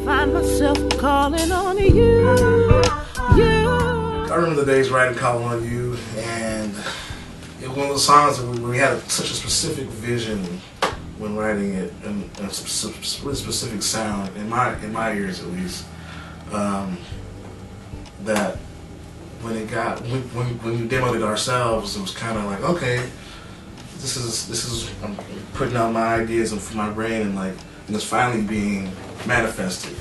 find myself calling on you. I remember the days writing Calling on You, and it was one of those songs that we had such a specific vision when writing it, and a really specific sound in my ears at least. That when we demoed it ourselves, it was kind of like, okay, this is I'm putting out my ideas from my brain, and it's finally being manifested.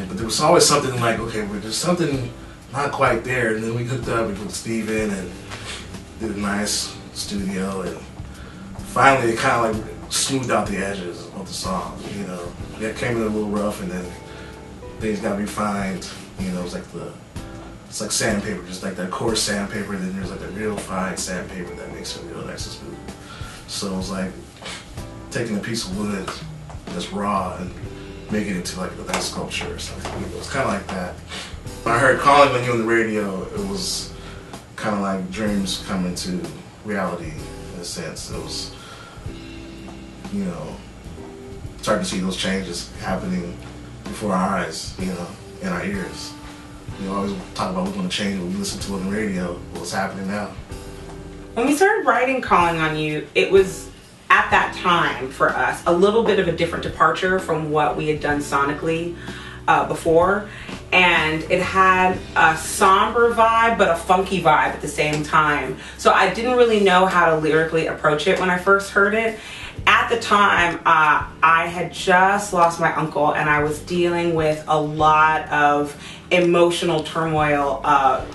But there was always something like, okay, there's something not quite there, and then we hooked up with Steve in and did a nice studio, and finally it kind of smoothed out the edges of the song. It came in a little rough, and then things got refined. It's like sandpaper, just like that coarse sandpaper, then there's like a real fine sandpaper that makes it real nice and smooth. So it was like taking a piece of wood that's raw and making it into like a nice sculpture or something. It was kind of like that. When I heard Calling on You on the radio, it was kind of like dreams coming to reality in a sense. It was, starting to see those changes happening before our eyes, in our ears. We always talk about what's going to change when we listen to it on the radio, what's happening now. When we started writing Calling on You, it was, at that time for us, a little bit of a different departure from what we had done sonically before. And it had a somber vibe, but a funky vibe at the same time. So I didn't really know how to lyrically approach it when I first heard it. At the time, I had just lost my uncle, and I was dealing with a lot of emotional turmoil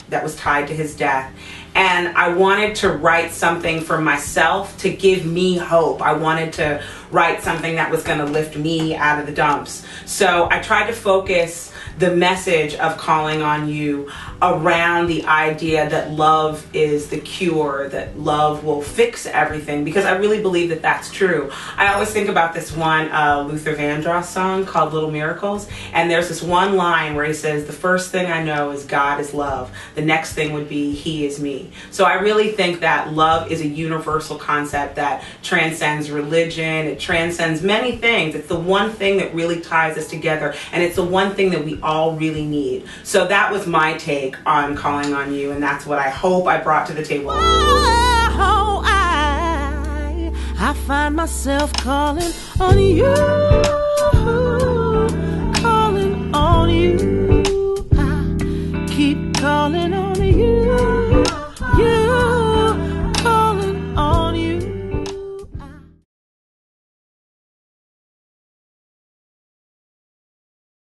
that was tied to his death. And I wanted to write something for myself to give me hope. I wanted to write something that was going to lift me out of the dumps. So I tried to focus the message of Calling on You around the idea that love is the cure, that love will fix everything, because I really believe that that's true. I always think about this one Luther Vandross song called Little Miracles, and there's this one line where he says, the first thing I know is God is love. The next thing would be He is me. So I really think that love is a universal concept that transcends religion, it transcends many things. It's the one thing that really ties us together, and it's the one thing that we all really need. So that was my take on Calling on You, and that's what I hope I brought to the table. Oh, I find myself calling on you.